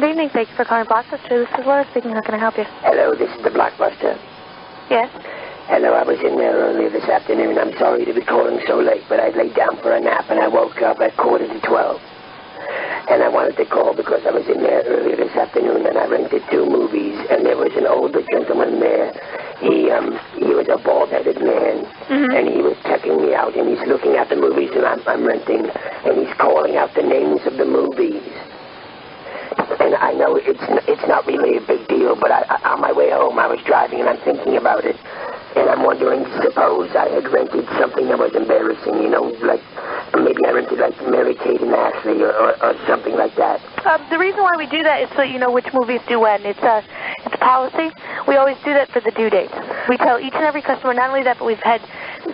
Good evening. Thank you for calling Blockbuster. This is Laura speaking. How can I help you? Hello, this is the Blockbuster. Yes? Hello, I was in there earlier this afternoon. I'm sorry to be calling so late, but I laid down for a nap and I woke up at 11:45. And I wanted to call because I was in there earlier this afternoon and I rented 2 movies and there was an older gentleman there. He was a bald-headed man, and he was checking me out and he's looking at the movies that I'm renting and he's calling out the names of the movies. And I know it's not really a big deal, but on my way home I was driving and I'm thinking about it. And I'm wondering, suppose I had rented something that was embarrassing, you know, like maybe I rented like Mary Kate and Ashley or something like that. The reason why we do that is so you know which movies do when. It's policy. We always do that for the due dates. We tell each and every customer, not only that, but we've had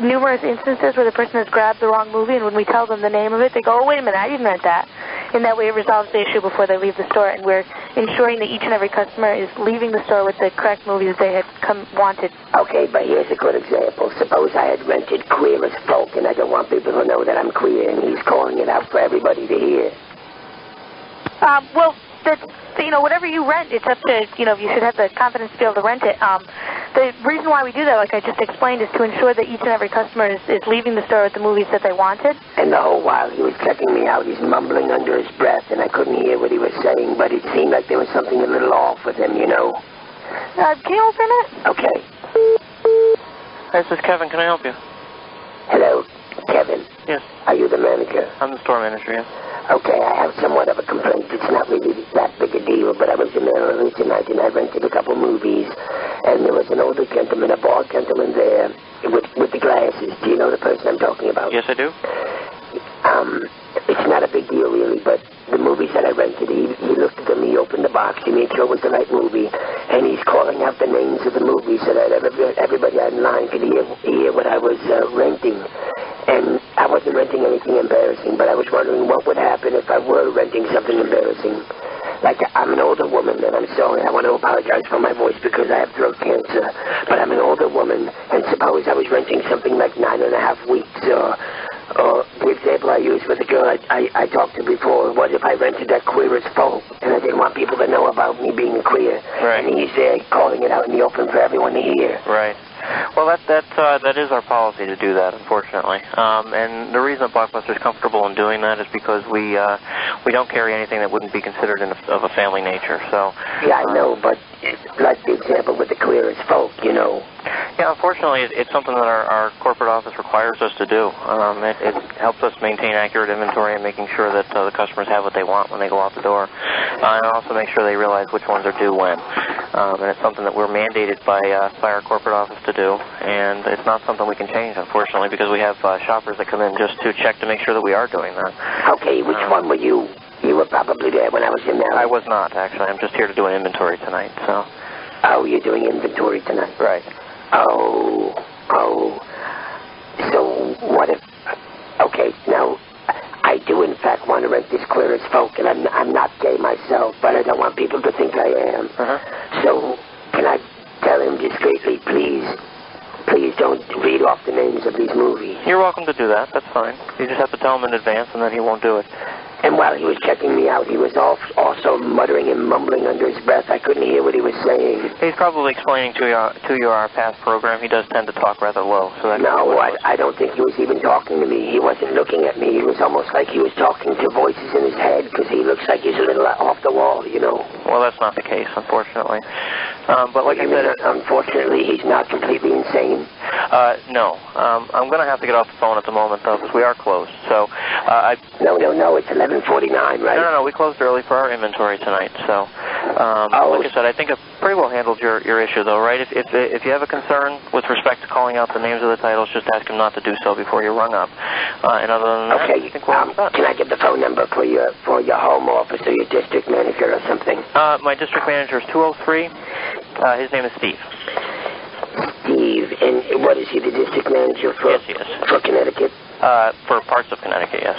numerous instances where the person has grabbed the wrong movie, and when we tell them the name of it, they go, oh, wait a minute, I didn't rent that. And that way it resolves the issue before they leave the store, and we're ensuring that each and every customer is leaving the store with the correct movies they had wanted. Okay, but here's a good example. Suppose I had rented Queer as Folk, and I don't want people to know that I'm queer, and he's calling it out for everybody to hear. Well, whatever you rent, it's up to, you should have the confidence to be able to rent it. The reason why we do that, like I just explained, is to ensure that each and every customer is leaving the store with the movies that they wanted. And the whole while he was checking me out, he's mumbling under his breath, and I couldn't hear what he was saying, but it seemed like there was something a little off with him, you know. Can you hold for a minute? Okay. Hi, this is Kevin. Can I help you? Hello, Kevin. Yes. Are you the manager? I'm the store manager, yes. Okay, I have somewhat of a complaint. It's not really that big a deal, but I was in there early tonight and I rented a couple movies, and there was an older gentleman, a bald gentleman there with the glasses. Do you know the person I'm talking about? Yes, I do. It's not a big deal really, but the movies that I rented, he looked at them, he opened the box, he made sure it was the right movie, and he's calling out the names of the movies so that everybody in line could hear what I was renting. And I wasn't renting anything embarrassing, but I was wondering what would happen if I were renting something embarrassing. Like, I'm an older woman, and I'm sorry, I want to apologize for my voice because I have throat cancer, but I'm an older woman, and suppose I was renting something like 9.5 weeks, or the example I used with the girl I talked to before, what if I rented that Queer as Folk, and I didn't want people to know about me being queer, right. And he's there calling it out in the open for everyone to hear. Right. Well, that is our policy to do that, unfortunately. And the reason that Blockbuster is comfortable in doing that is because we don't carry anything that wouldn't be considered of a family nature. So. Yeah, I know, but like the example with the Queer as Folk, you know. Yeah, unfortunately, it's something that our corporate office requires us to do. It helps us maintain accurate inventory and making sure that the customers have what they want when they go out the door, and also make sure they realize which ones are due when. And it's something that we're mandated by our corporate office to do, and it's not something we can change, unfortunately, because we have shoppers that come in just to check to make sure that we are doing that. Okay, which one were you? You were probably there when I was in there. I was not, actually. I'm just here to do an inventory tonight, so. Oh, you're doing inventory tonight? Right. Oh. So what if... Okay, now, I do in fact want to rent this Queer as Folk, and I'm not gay myself, but I don't want people to think I am. So, can I tell him discreetly, please don't read off the names of these movies? You're welcome to do that. That's fine. You just have to tell him in advance, and then he won't do it. And while he was checking me out, he was also muttering and mumbling under his breath. I couldn't hear what he was saying. He's probably explaining to you our past program. He does tend to talk rather low. So no, I don't think he was even talking to me. He wasn't looking at me. He was almost like he was talking to voices in his head because he looks like he's a little off the wall, you know. Well, that's not the case, unfortunately. But like I said... Unfortunately, he's not completely insane? No. I'm going to have to get off the phone at the moment, though, because we are closed. So, No, it's 11:49, right? No, we closed early for our inventory tonight, so, like I said, I think I pretty well handled your issue, though, right? If you have a concern with respect to calling out the names of the titles, just ask him not to do so before you rung up. And other than that, I think we're all set. Can I get the phone number for your home office or your district manager or something? My district manager is 203. His name is Steve. Steve, and what is he, the district manager for? Yes, he is. For Connecticut? For parts of Connecticut, yes.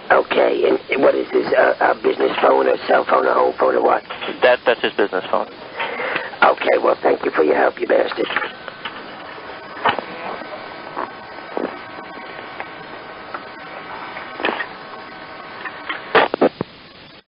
Okay, and what is this, a business phone, a cell phone, a home phone, or what? That's his business phone. Okay, well, thank you for your help, you bastard.